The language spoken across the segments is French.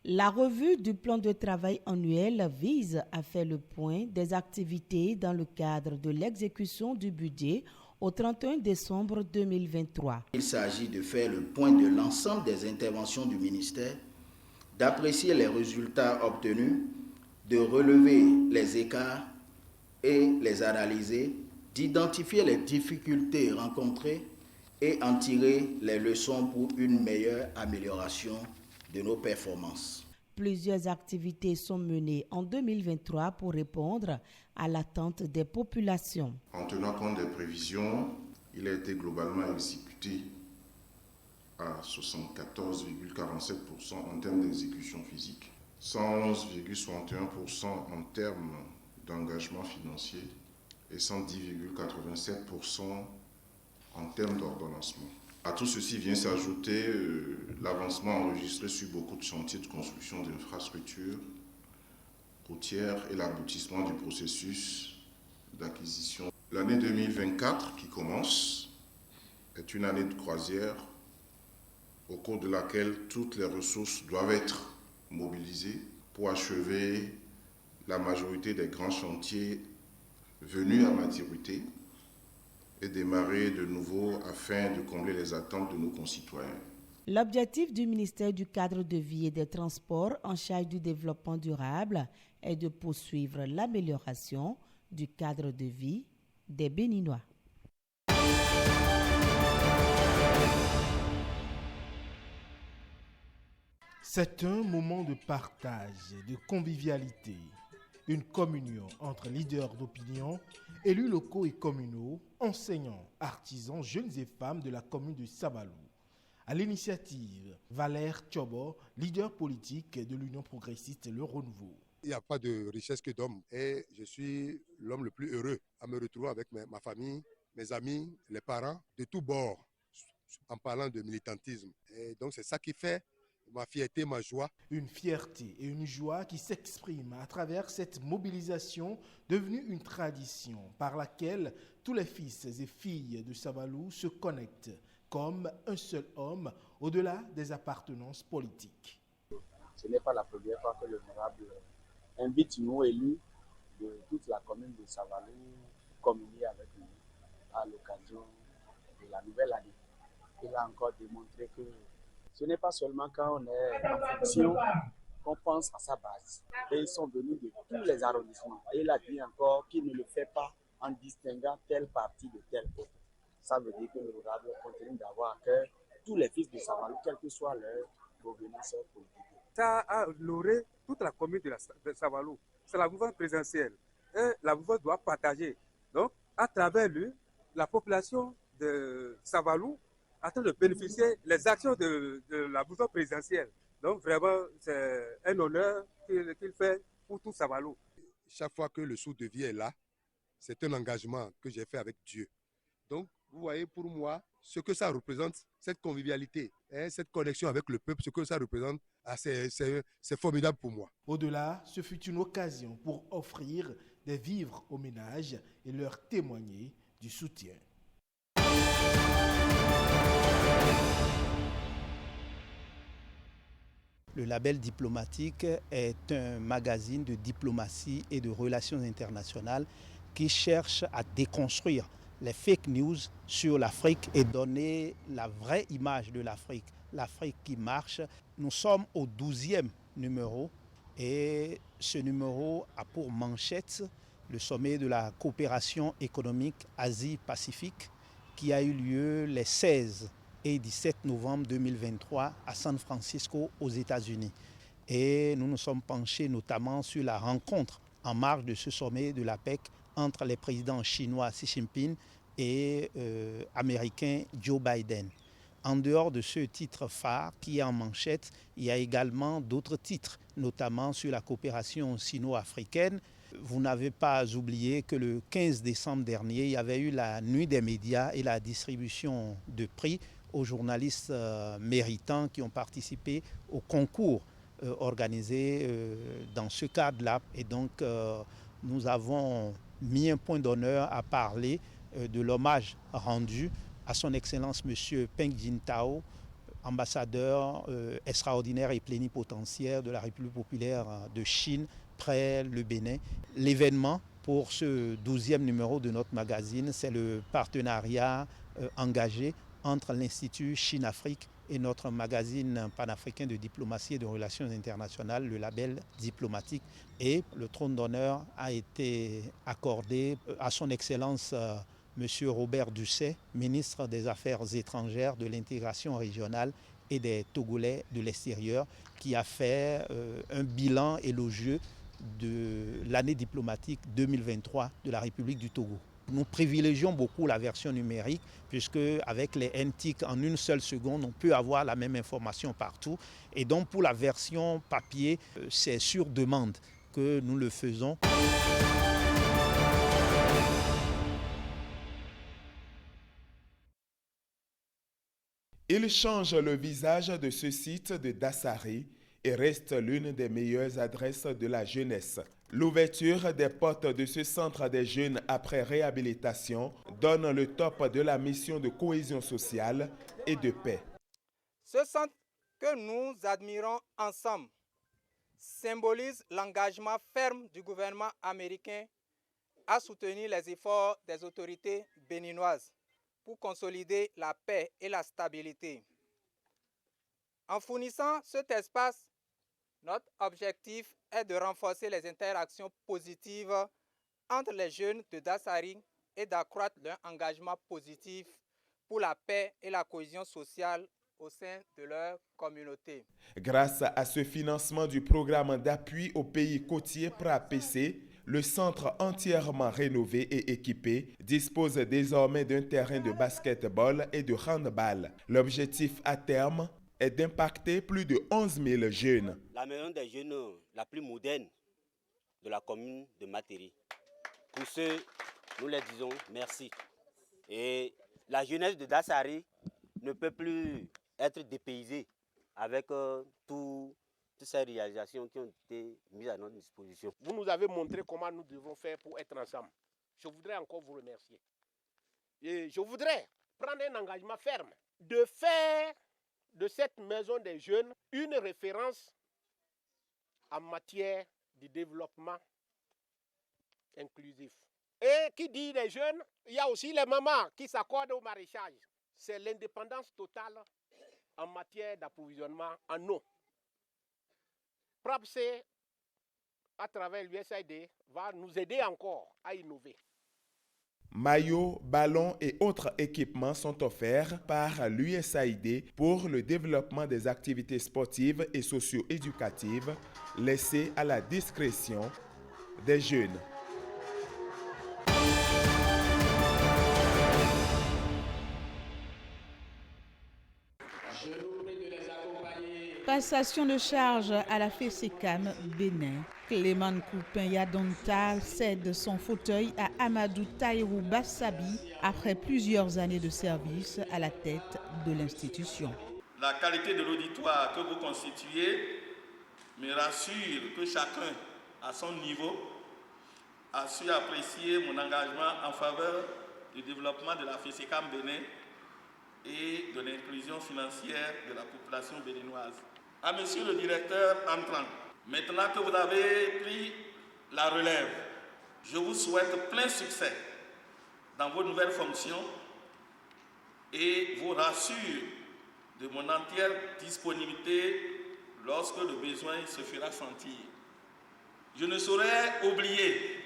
La revue du plan de travail annuel vise à faire le point des activités dans le cadre de l'exécution du budget au 31 décembre 2023. Il s'agit de faire le point de l'ensemble des interventions du ministère, d'apprécier les résultats obtenus, de relever les écarts et les analyser, d'identifier les difficultés rencontrées et en tirer les leçons pour une meilleure amélioration de nos performances. Plusieurs activités sont menées en 2023 pour répondre à l'attente des populations. En tenant compte des prévisions, il a été globalement exécuté à 74,47% en termes d'exécution physique, 111,61% en termes d'engagement financier et 110,87% en termes d'ordonnancement. À tout ceci vient s'ajouter l'avancement enregistré sur beaucoup de chantiers de construction d'infrastructures routières et l'aboutissement du processus d'acquisition. L'année 2024 qui commence est une année de croisière au cours de laquelle toutes les ressources doivent être mobilisées pour achever la majorité des grands chantiers venus à maturité et démarrer de nouveau afin de combler les attentes de nos concitoyens. L'objectif du ministère du Cadre de vie et des Transports en charge du développement durable est de poursuivre l'amélioration du cadre de vie des Béninois. C'est un moment de partage, de convivialité, une communion entre leaders d'opinion, élus locaux et communaux, enseignants, artisans, jeunes et femmes de la commune de Sabalou. À l'initiative, Valère Tchobo, leader politique de l'Union progressiste Le Renouveau. Il n'y a pas de richesse que d'homme et je suis l'homme le plus heureux à me retrouver avec ma famille, mes amis, les parents de tous bords en parlant de militantisme. Et donc c'est ça qui fait ma fierté, ma joie. Une fierté et une joie qui s'expriment à travers cette mobilisation devenue une tradition par laquelle tous les fils et filles de Sabalou se connectent comme un seul homme au-delà des appartenances politiques. Ce n'est pas la première fois que l'honorable invite nous élus de toute la commune de Sabalou communier avec nous à l'occasion de la nouvelle année. Il a encore démontré que ce n'est pas seulement quand on est en fonction qu'on pense à sa base. Et ils sont venus de tous les arrondissements. Et il a dit encore qu'il ne le fait pas en distinguant telle partie de telle autre. Ça veut dire que l'honorable continue d'avoir à cœur tous les fils de Sabalou, quelle que soit leur provenance politique. Ça a honoré toute la commune de Sabalou. C'est la mouvance présidentielle. Et la mouvance doit partager. Donc, à travers lui, la population de Sabalou en train de bénéficier les actions de la mouvance présidentielle. Donc vraiment, c'est un honneur qu'il fait pour tout Sabalou. Chaque fois que le sou de vie est là, c'est un engagement que j'ai fait avec Dieu. Donc, vous voyez, pour moi, ce que ça représente, cette convivialité, cette connexion avec le peuple, ce que ça représente, c'est formidable pour moi. Au-delà, ce fut une occasion pour offrir des vivres aux ménages et leur témoigner du soutien. Le label diplomatique est un magazine de diplomatie et de relations internationales qui cherche à déconstruire les fake news sur l'Afrique et donner la vraie image de l'Afrique. L'Afrique qui marche. Nous sommes au 12e numéro et ce numéro a pour manchette le sommet de la coopération économique Asie-Pacifique qui a eu lieu les 16 et 17 novembre 2023 à San Francisco aux États-Unis. Et nous nous sommes penchés notamment sur la rencontre en marge de ce sommet de l'APEC entre les présidents chinois Xi Jinping et américain Joe Biden. En dehors de ce titre phare qui est en manchette, il y a également d'autres titres, notamment sur la coopération sino-africaine. Vous n'avez pas oublié que le 15 décembre dernier, il y avait eu la nuit des médias et la distribution de prix aux journalistes méritants qui ont participé au concours organisé dans ce cadre-là. Et donc, nous avons mis un point d'honneur à parler de l'hommage rendu à son Excellence M. Peng Jintao, ambassadeur extraordinaire et plénipotentiaire de la République populaire de Chine près le Bénin. L'événement pour ce 12e numéro de notre magazine, c'est le partenariat engagé entre l'Institut Chine-Afrique et notre magazine panafricain de diplomatie et de relations internationales, le label diplomatique. Et le trône d'honneur a été accordé à son Excellence M. Robert Ducet, ministre des Affaires étrangères, de l'intégration régionale et des Togolais de l'extérieur, qui a fait un bilan élogieux de l'année diplomatique 2023 de la République du Togo. Nous privilégions beaucoup la version numérique puisque avec les NTIC en une seule seconde, on peut avoir la même information partout. Et donc pour la version papier, c'est sur demande que nous le faisons. Il change le visage de ce site de Dassari et reste l'une des meilleures adresses de la jeunesse. L'ouverture des portes de ce centre des jeunes après réhabilitation donne le top de la mission de cohésion sociale et de paix. Ce centre que nous admirons ensemble symbolise l'engagement ferme du gouvernement américain à soutenir les efforts des autorités béninoises pour consolider la paix et la stabilité. En fournissant cet espace, notre objectif est de renforcer les interactions positives entre les jeunes de Dassari et d'accroître leur engagement positif pour la paix et la cohésion sociale au sein de leur communauté. Grâce à ce financement du programme d'appui aux pays côtiers PRAPC, le centre entièrement rénové et équipé dispose désormais d'un terrain de basketball et de handball. L'objectif à terme est d'impacter plus de 11 000 jeunes. La maison des jeunes la plus moderne de la commune de Materi. Pour ce, nous leur disons merci. Et la jeunesse de Dassari ne peut plus être dépaysée avec toutes ces réalisations qui ont été mises à notre disposition. Vous nous avez montré comment nous devons faire pour être ensemble. Je voudrais encore vous remercier. Et je voudrais prendre un engagement ferme de faire de cette maison des jeunes une référence en matière de développement inclusif. Et qui dit les jeunes, il y a aussi les mamans qui s'accordent au maraîchage. C'est l'indépendance totale en matière d'approvisionnement en eau. PRAPC, à travers l'USAID, va nous aider encore à innover. Maillots, ballons et autres équipements sont offerts par l'USAID pour le développement des activités sportives et socio-éducatives laissées à la discrétion des jeunes. Passation de charge à la FESECAM Bénin. Clément Coupin Yadonta cède son fauteuil à Amadou Taïrou Bassabi après plusieurs années de service à la tête de l'institution. La qualité de l'auditoire que vous constituez me rassure que chacun, à son niveau, a su apprécier mon engagement en faveur du développement de la FESECAM Bénin et de l'inclusion financière de la population béninoise. À monsieur le directeur entrant, maintenant que vous avez pris la relève, je vous souhaite plein succès dans vos nouvelles fonctions et vous rassure de mon entière disponibilité lorsque le besoin se fera sentir. Je ne saurais oublier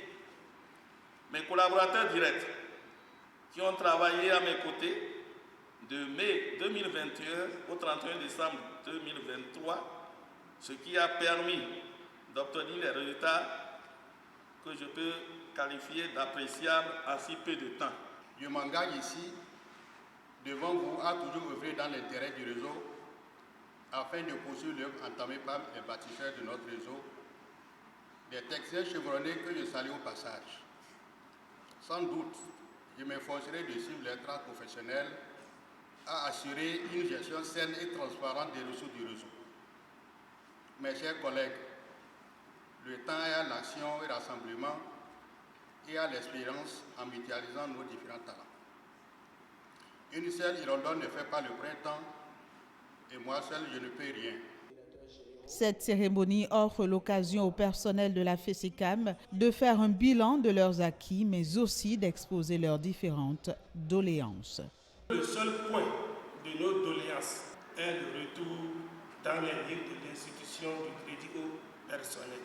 mes collaborateurs directs qui ont travaillé à mes côtés de mai 2021 au 31 décembre 2023, ce qui a permis d'obtenir les résultats que je peux qualifier d'appréciables en si peu de temps. Je m'engage ici devant vous à toujours œuvrer dans l'intérêt du réseau afin de poursuivre l'œuvre entamée par les bâtisseurs de notre réseau, des techniciens chevronnés que je salue au passage. Sans doute, je m'efforcerai de suivre les traces professionnelles à assurer une gestion saine et transparente des ressources du réseau. Mes chers collègues, le temps est à l'action et rassemblement et à l'expérience en mutualisant nos différents talents. Une seule hirondelle ne fait pas le printemps, Et moi seul, je ne peux rien. Cette cérémonie offre l'occasion au personnel de la FESICAM de faire un bilan de leurs acquis, mais aussi d'exposer leurs différentes doléances. Le seul point de nos doléances est le retour dans les livres de l'institution du crédit personnel.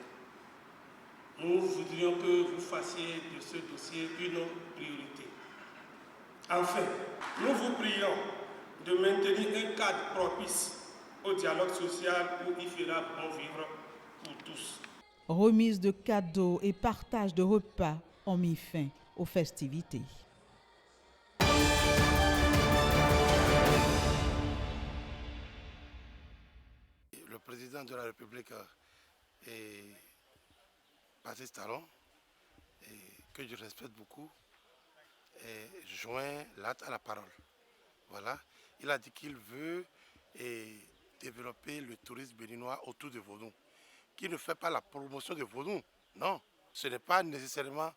Nous voudrions que vous fassiez de ce dossier une priorité. Enfin, nous vous prions de maintenir un cadre propice au dialogue social où il fera bon vivre pour tous. Remise de cadeaux et partage de repas ont mis fin aux festivités. Le président de la République est Patrice Talon, que je respecte beaucoup, joint l'acte à la parole. Voilà. Il a dit qu'il veut développer le tourisme béninois autour de Vodou, qui ne fait pas la promotion de Vodou. Non, ce n'est pas nécessairement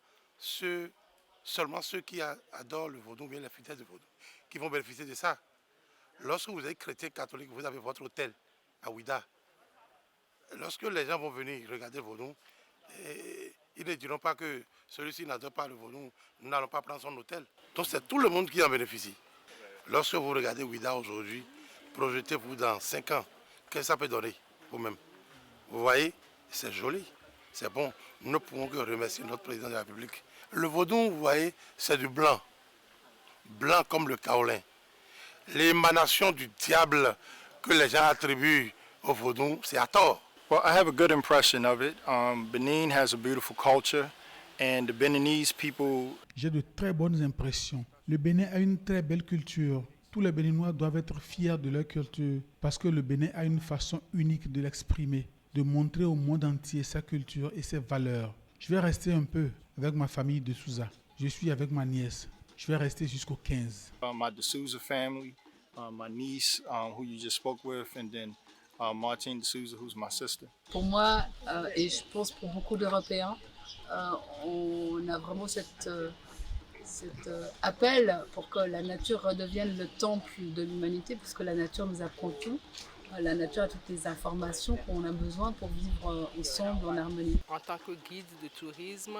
seulement ceux qui adorent le Vodou, bien les fidèles de Vodou, qui vont bénéficier de ça. Lorsque vous êtes chrétien catholique, vous avez votre hôtel à Ouida. Lorsque les gens vont venir regarder le Vodou, ils ne diront pas que celui-ci n'adore pas le Vodou, nous n'allons pas prendre son hôtel. Donc c'est tout le monde qui en bénéficie. Lorsque vous regardez Ouida aujourd'hui, projetez-vous dans 5 ans. Qu'est-ce que ça peut donner vous-même? Vous voyez, c'est joli, c'est bon. Nous ne pouvons que remercier notre président de la République. Le Vodou, vous voyez, c'est du blanc. Blanc comme le kaolin. L'émanation du diable que les gens attribuent au Vodou, c'est à tort. Well, I have a good impression of it. Benin has a beautiful culture and the Beninese people. J'ai de très bonnes impressions. Le Bénin a une très belle culture. Tous les Béninois doivent être fiers de leur culture parce que le Bénin a une façon unique de l'exprimer, de montrer au monde entier sa culture et ses valeurs. Je vais rester un peu avec ma famille de Souza. Je suis avec ma nièce. Je vais rester jusqu'au 15. My D'Souza family, my niece who you just spoke with, and then Martine D'Souza, who's my sister. Pour moi, et je pense pour beaucoup d'Européens, on a vraiment cet appel pour que la nature redevienne le temple de l'humanité, puisque la nature nous apprend tout. La nature a toutes les informations qu'on a besoin pour vivre ensemble en harmonie. En tant que guide de tourisme,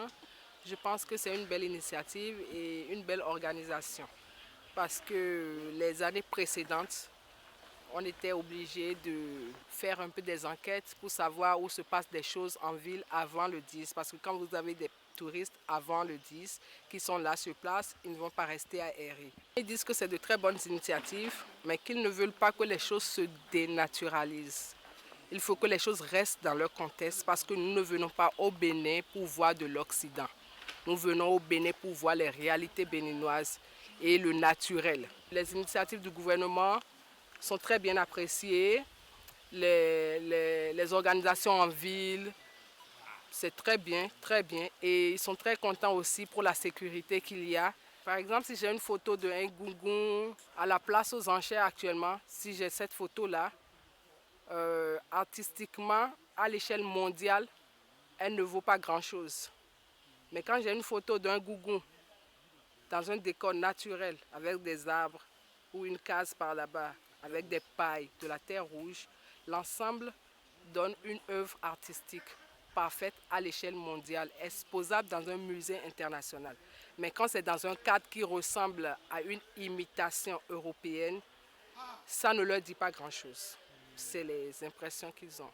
je pense que c'est une belle initiative et une belle organisation. Parce que les années précédentes, on était obligé de faire un peu des enquêtes pour savoir où se passent des choses en ville avant le 10. Parce que quand vous avez des touristes avant le 10 qui sont là sur place, ils ne vont pas rester à errer. Ils disent que c'est de très bonnes initiatives, mais qu'ils ne veulent pas que les choses se dénaturalisent. Il faut que les choses restent dans leur contexte parce que nous ne venons pas au Bénin pour voir de l'Occident. Nous venons au Bénin pour voir les réalités béninoises et le naturel. Les initiatives du gouvernement sont très bien appréciées. Les organisations en ville, c'est très bien, très bien. Et ils sont très contents aussi pour la sécurité qu'il y a. Par exemple, si j'ai une photo d'un gougou à la place aux enchères actuellement, si j'ai cette photo-là, artistiquement, à l'échelle mondiale, elle ne vaut pas grand-chose. Mais quand j'ai une photo d'un gougou dans un décor naturel, avec des arbres ou une case par là-bas, avec des pailles, de la terre rouge, l'ensemble donne une œuvre artistique parfaite à l'échelle mondiale, exposable dans un musée international. Mais quand c'est dans un cadre qui ressemble à une imitation européenne, ça ne leur dit pas grand-chose. C'est les impressions qu'ils ont.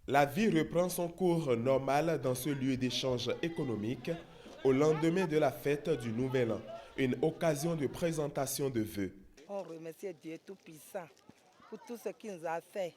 La vie reprend son cours normal dans ce lieu d'échange économique au lendemain de la fête du Nouvel An, une occasion de présentation de vœux. On remercie Dieu Tout-Puissant pour tout ce qu'il nous a fait.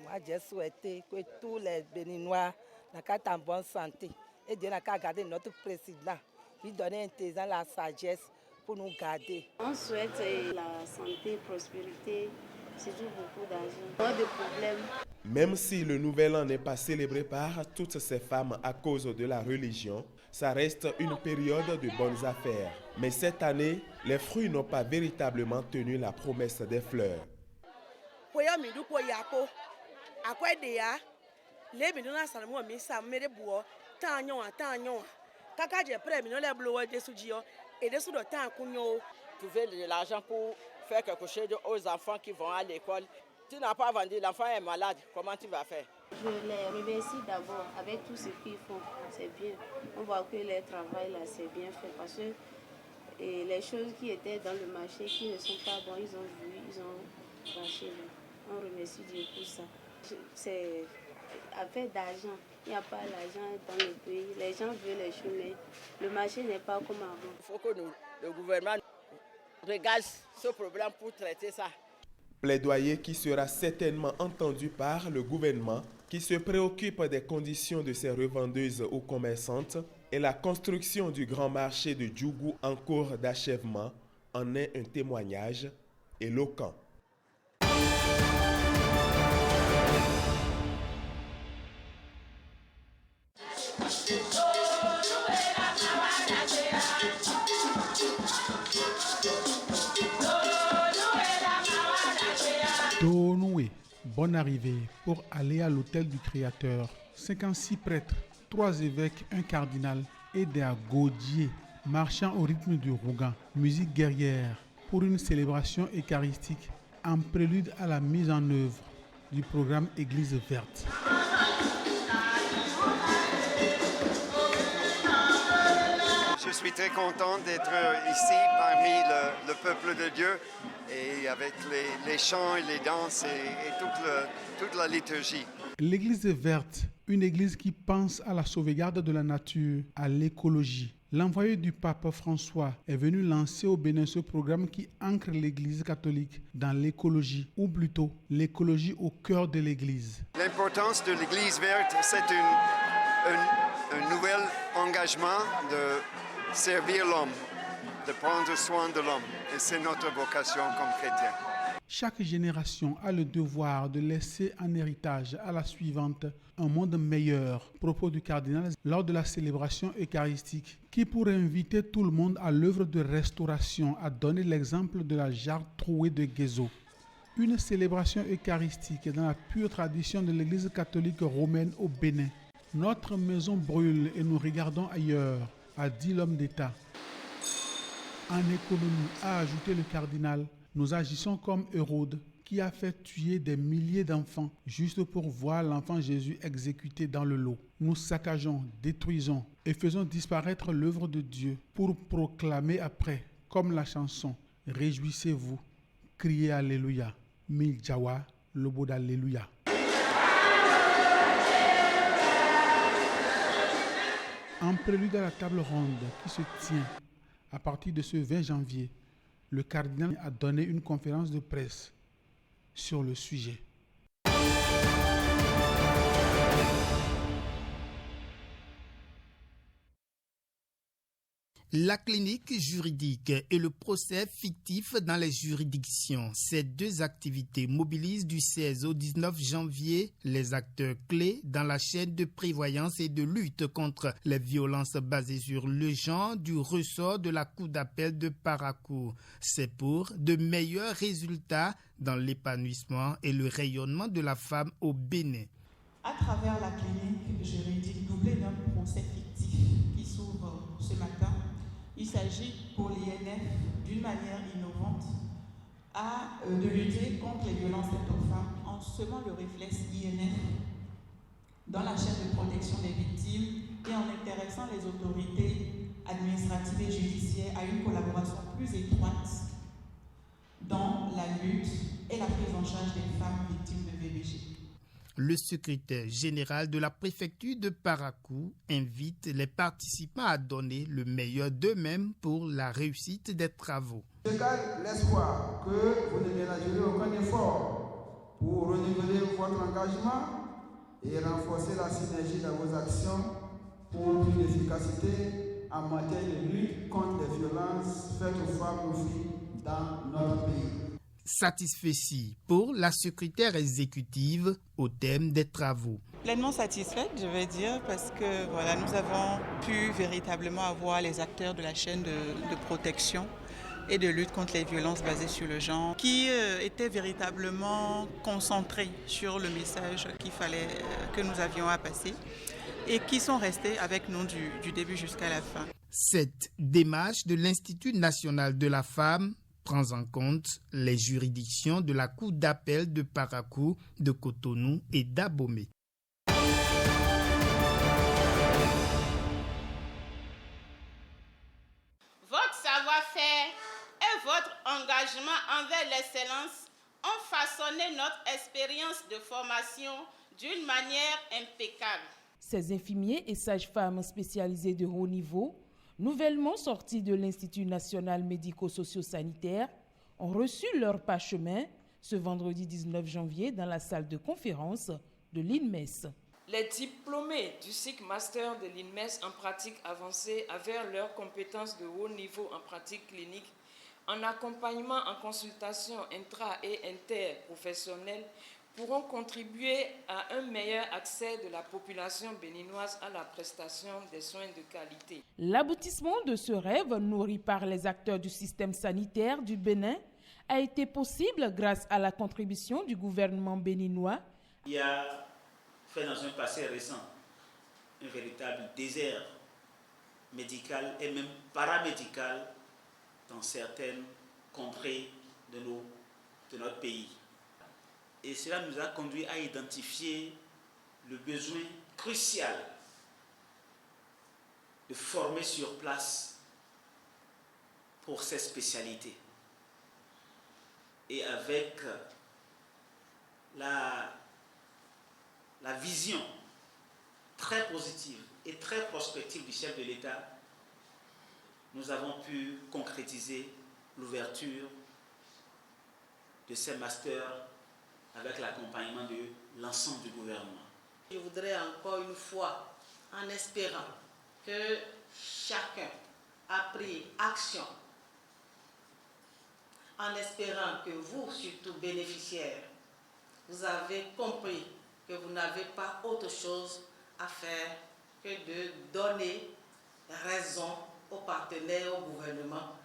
Moi, j'ai souhaité que tous les Béninois soient en bonne santé. Et Dieu n'a qu'à garder notre président, lui donner un la sagesse pour nous garder. On souhaite la santé, prospérité, surtout beaucoup d'argent. Pas de problème. Même si le Nouvel An n'est pas célébré par toutes ces femmes à cause de la religion, ça reste une période de bonnes affaires. Mais cette année, les fruits n'ont pas véritablement tenu la promesse des fleurs. Trouver de l'argent pour faire quelque chose aux enfants qui vont à l'école. Tu n'as pas vendu, l'enfant est malade, comment tu vas faire? Je les remercie d'abord avec tout ce qu'ils font, c'est bien. On voit que leur travail là, c'est bien fait parce que les choses qui étaient dans le marché qui ne sont pas bonnes, ils ont vu, ils ont lâché. On remercie Dieu pour ça. C'est affaire d'argent. Il n'y a pas l'argent dans le pays. Les gens veulent les choses, mais le marché n'est pas comme avant. Il faut que le gouvernement regarde ce problème pour traiter ça. Plaidoyer qui sera certainement entendu par le gouvernement qui se préoccupe des conditions de ces revendeuses ou commerçantes et la construction du grand marché de Djougou en cours d'achèvement en est un témoignage éloquent. Tonoué, bonne arrivée pour aller à l'hôtel du Créateur. 56 prêtres, 3 évêques, un cardinal et des Gaudier, marchant au rythme du Rougan. Musique guerrière pour une célébration eucharistique en prélude à la mise en œuvre du programme Église verte. Je suis très content d'être ici parmi le peuple de Dieu et avec les chants et les danses et toute la liturgie. L'église verte, une église qui pense à la sauvegarde de la nature, à l'écologie. L'envoyé du pape François est venu lancer au Bénin ce programme qui ancre l'église catholique dans l'écologie, ou plutôt l'écologie au cœur de l'église. L'importance de l'église verte, c'est un nouvel engagement de servir l'homme, de prendre soin de l'homme. Et c'est notre vocation comme chrétiens. Chaque génération a le devoir de laisser en héritage à la suivante un monde meilleur. Propos du cardinal lors de la célébration eucharistique, qui pourrait inviter tout le monde à l'œuvre de restauration, à donner l'exemple de la jarre trouée de Guézo. Une célébration eucharistique dans la pure tradition de l'Église catholique romaine au Bénin. Notre maison brûle et nous regardons ailleurs, a dit l'homme d'État. En économie, a ajouté le cardinal, nous agissons comme Hérode, qui a fait tuer des milliers d'enfants juste pour voir l'enfant Jésus exécuté dans le lot. Nous saccageons, détruisons et faisons disparaître l'œuvre de Dieu pour proclamer après, comme la chanson, réjouissez-vous, criez Alléluia, Mil Jawa, lobo d'Alléluia. En prélude à la table ronde qui se tient à partir de ce 20 janvier, le cardinal a donné une conférence de presse sur le sujet. La clinique juridique et le procès fictif dans les juridictions. Ces deux activités mobilisent du 16 au 19 janvier les acteurs clés dans la chaîne de prévoyance et de lutte contre les violences basées sur le genre du ressort de la Cour d'appel de Parakou. C'est pour de meilleurs résultats dans l'épanouissement et le rayonnement de la femme au Bénin. À travers la clinique juridique doublée d'un procès fictif qui s'ouvre ce matin, il s'agit pour l'INF, d'une manière innovante, de lutter contre les violences faites aux femmes en semant le réflexe INF dans la chaîne de protection des victimes et en intéressant les autorités administratives et judiciaires à une collaboration plus étroite dans la lutte et la prise en charge des femmes victimes de VBG. Le secrétaire général de la préfecture de Parakou invite les participants à donner le meilleur d'eux-mêmes pour la réussite des travaux. Je garde l'espoir que vous ne ménagerez aucun effort pour renouveler votre engagement et renforcer la synergie dans vos actions pour plus d'efficacité en matière de lutte contre les violences faites aux femmes et aux filles dans notre pays. Satisfait pour la secrétaire exécutive au thème des travaux. Pleinement satisfaite, je vais dire, parce que voilà, nous avons pu véritablement avoir les acteurs de la chaîne de protection et de lutte contre les violences basées sur le genre qui étaient véritablement concentrés sur le message qu'il fallait que nous avions à passer. et qui sont restés avec nous du début jusqu'à la fin. Cette démarche de l'Institut national de la femme prend en compte les juridictions de la Cour d'appel de Parakou, de Cotonou et d'Abomey. Votre savoir-faire et votre engagement envers l'excellence ont façonné notre expérience de formation d'une manière impeccable. Ces infirmiers et sages-femmes spécialisés de haut niveau, nouvellement sortis de l'Institut national médico-socio-sanitaire, ont reçu leur parchemin ce vendredi 19 janvier dans la salle de conférence de l'INMES. Les diplômés du cycle master de l'INMES en pratique avancée avèrent leurs compétences de haut niveau en pratique clinique, en accompagnement en consultation intra- et interprofessionnelle, pourront contribuer à un meilleur accès de la population béninoise à la prestation des soins de qualité. L'aboutissement de ce rêve, nourri par les acteurs du système sanitaire du Bénin, a été possible grâce à la contribution du gouvernement béninois. Il y a fait dans un passé récent un véritable désert médical et même paramédical dans certaines contrées de notre pays. Et cela nous a conduit à identifier le besoin crucial de former sur place pour ces spécialités. Et avec la vision très positive et très prospective du chef de l'État, nous avons pu concrétiser l'ouverture de ces masters avec l'accompagnement de l'ensemble du gouvernement. Je voudrais encore une fois, en espérant que chacun a pris action, en espérant que vous, surtout bénéficiaires, vous avez compris que vous n'avez pas autre chose à faire que de donner raison aux partenaires, au gouvernement,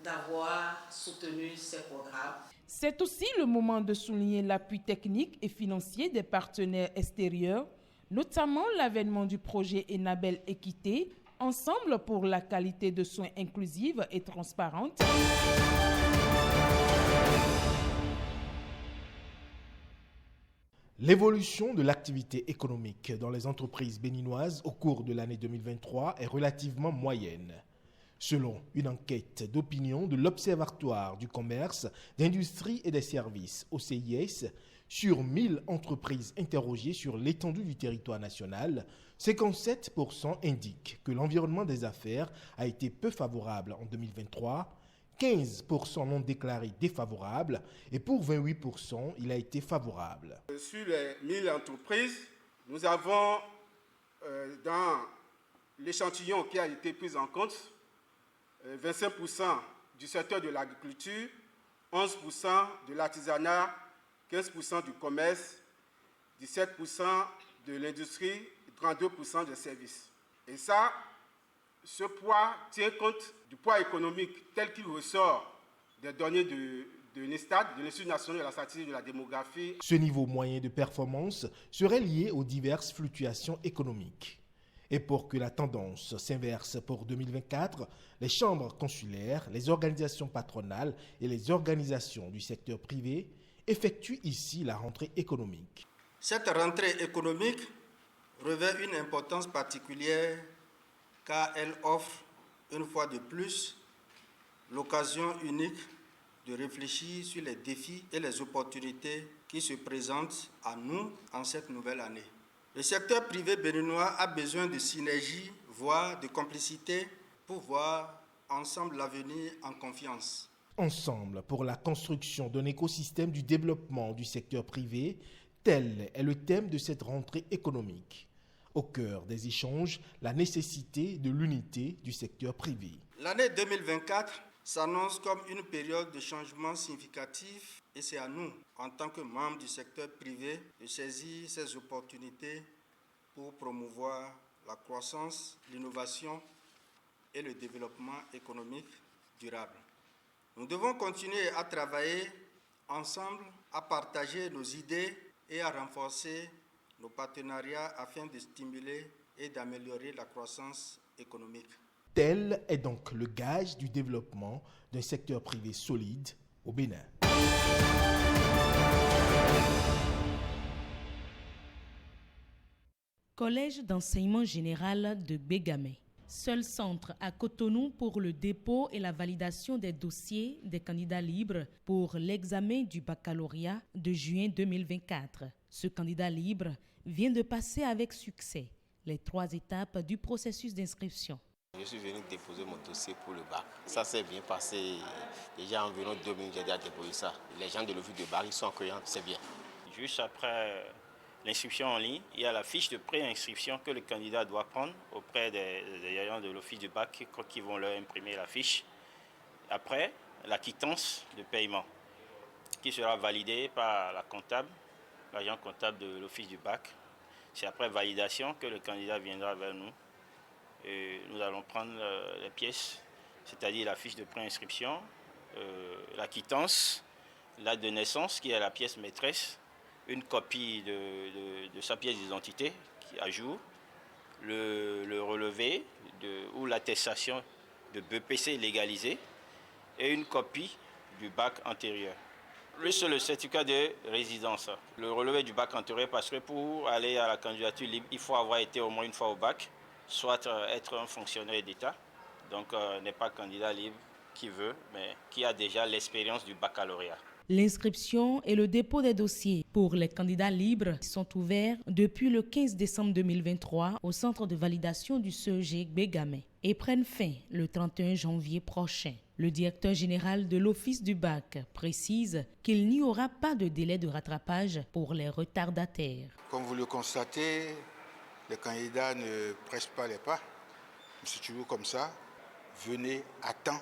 d'avoir soutenu ces programmes. C'est aussi le moment de souligner l'appui technique et financier des partenaires extérieurs, notamment l'avènement du projet Enabel Équité, ensemble pour la qualité de soins inclusive et transparente. L'évolution de l'activité économique dans les entreprises béninoises au cours de l'année 2023 est relativement moyenne. Selon une enquête d'opinion de l'Observatoire du commerce, d'industrie et des services, OCIS, sur 1000 entreprises interrogées sur l'étendue du territoire national, 57% indiquent que l'environnement des affaires a été peu favorable en 2023, 15% l'ont déclaré défavorable et pour 28%, il a été favorable. Sur les 1000 entreprises, nous avons dans l'échantillon qui a été pris en compte 25% du secteur de l'agriculture, 11% de l'artisanat, 15% du commerce, 17% de l'industrie et 32% des services. Et ça, ce poids tient compte du poids économique tel qu'il ressort des données de l'INSTAT, de l'Institut national de la statistique de la démographie. Ce niveau moyen de performance serait lié aux diverses fluctuations économiques. Et pour que la tendance s'inverse pour 2024, les chambres consulaires, les organisations patronales et les organisations du secteur privé effectuent ici la rentrée économique. Cette rentrée économique revêt une importance particulière car elle offre, une fois de plus, l'occasion unique de réfléchir sur les défis et les opportunités qui se présentent à nous en cette nouvelle année. Le secteur privé béninois a besoin de synergie, voire de complicité, pour voir ensemble l'avenir en confiance. Ensemble pour la construction d'un écosystème du développement du secteur privé, tel est le thème de cette rentrée économique. Au cœur des échanges, la nécessité de l'unité du secteur privé. L'année 2024 s'annonce comme une période de changement significatif et c'est à nous, en tant que membres du secteur privé, de saisir ces opportunités pour promouvoir la croissance, l'innovation et le développement économique durable. Nous devons continuer à travailler ensemble, à partager nos idées et à renforcer nos partenariats afin de stimuler et d'améliorer la croissance économique. Tel est donc le gage du développement d'un secteur privé solide au Bénin. Collège d'enseignement général de Bégamé. Seul centre à Cotonou pour le dépôt et la validation des dossiers des candidats libres pour l'examen du baccalauréat de juin 2024. Ce candidat libre vient de passer avec succès les 3 étapes du processus d'inscription. Je suis venu déposer mon dossier pour le bac. Ça s'est bien passé. Déjà environ 2 minutes, j'ai déjà déposé ça. Les gens de l'office de bac, ils sont accueillants, c'est bien. Juste après l'inscription en ligne, il y a la fiche de pré-inscription que le candidat doit prendre auprès des agents de l'office du bac qui vont leur imprimer la fiche. Après, la quittance de paiement qui sera validée par la comptable, l'agent comptable de l'office du bac. C'est après validation que le candidat viendra vers nous. Et nous allons prendre les pièces, c'est-à-dire la fiche de pré-inscription, la quittance, l'acte de naissance qui est la pièce maîtresse, une copie de sa pièce d'identité à jour, le relevé ou l'attestation de BPC légalisé et une copie du bac antérieur. Plus le certificat de résidence. Le relevé du bac antérieur parce que pour aller à la candidature libre, il faut avoir été au moins une fois au bac, soit être un fonctionnaire d'État, donc n'est pas candidat libre qui veut, mais qui a déjà l'expérience du baccalauréat. L'inscription et le dépôt des dossiers pour les candidats libres sont ouverts depuis le 15 décembre 2023 au centre de validation du CEG Bégamé et prennent fin le 31 janvier prochain. Le directeur général de l'Office du bac précise qu'il n'y aura pas de délai de rattrapage pour les retardataires. Comme vous le constatez, les candidats ne pressent pas les pas. C'est toujours comme ça. Venez à temps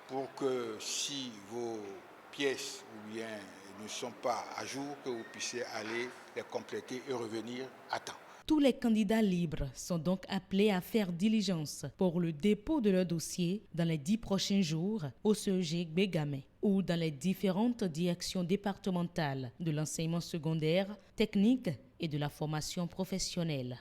pour que si vos pièces ou bien ne sont pas à jour, que vous puissiez aller les compléter et revenir à temps. Tous les candidats libres sont donc appelés à faire diligence pour le dépôt de leur dossier dans les 10 prochains jours au CEG Bégamé ou dans les différentes directions départementales de l'enseignement secondaire, technique et de la formation professionnelle.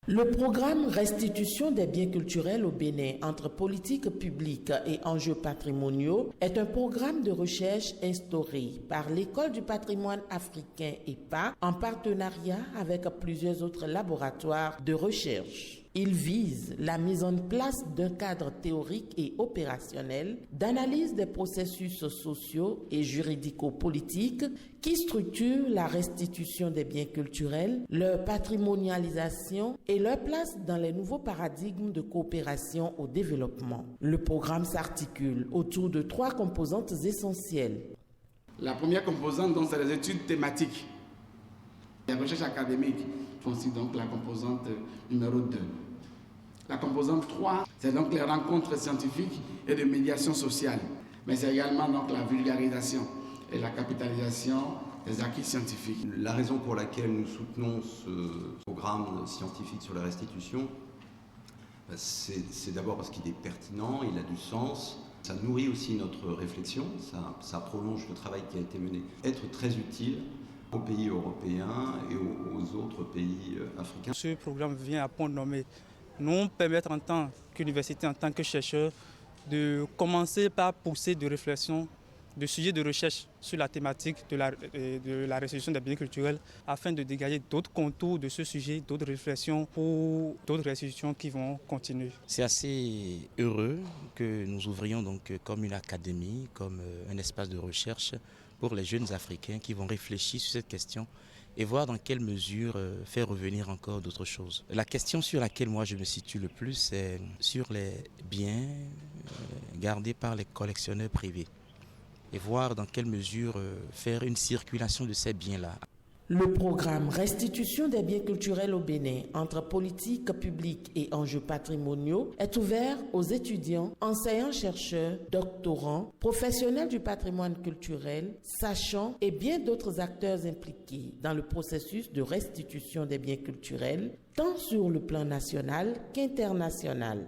Le programme Restitution des biens culturels au Bénin entre politique publique et enjeux patrimoniaux est un programme de recherche instauré par l'École du patrimoine africain EPA en partenariat avec plusieurs autres laboratoires de recherche. Il vise la mise en place d'un cadre théorique et opérationnel d'analyse des processus sociaux et juridico-politiques qui structurent la restitution des biens culturels, leur patrimonialisation et leur place dans les nouveaux paradigmes de coopération au développement. Le programme s'articule autour de 3 composantes essentielles. La première composante, donc, c'est les études thématiques. Les recherches académiques font aussi donc la composante numéro 2. La composante 3, c'est donc les rencontres scientifiques et de médiation sociale. Mais c'est également donc la vulgarisation et la capitalisation des acquis scientifiques. La raison pour laquelle nous soutenons ce programme scientifique sur la restitution, c'est d'abord parce qu'il est pertinent, il a du sens. Ça nourrit aussi notre réflexion, ça prolonge le travail qui a été mené. Être très utile aux pays européens et aux autres pays africains. Ce programme vient à point nommé nous permettre en tant qu'université, en tant que chercheurs, de commencer par pousser des réflexions, de sujets de recherche sur la thématique de la restitution des biens culturels afin de dégager d'autres contours de ce sujet, d'autres réflexions pour d'autres restitutions qui vont continuer. C'est assez heureux que nous ouvrions donc comme une académie, comme un espace de recherche pour les jeunes Africains qui vont réfléchir sur cette question et voir dans quelle mesure faire revenir encore d'autres choses. La question sur laquelle moi je me situe le plus, c'est sur les biens gardés par les collectionneurs privés et voir dans quelle mesure faire une circulation de ces biens-là. Le programme Restitution des biens culturels au Bénin entre politique publique et enjeux patrimoniaux est ouvert aux étudiants, enseignants-chercheurs, doctorants, professionnels du patrimoine culturel, sachants et bien d'autres acteurs impliqués dans le processus de restitution des biens culturels, tant sur le plan national qu'international.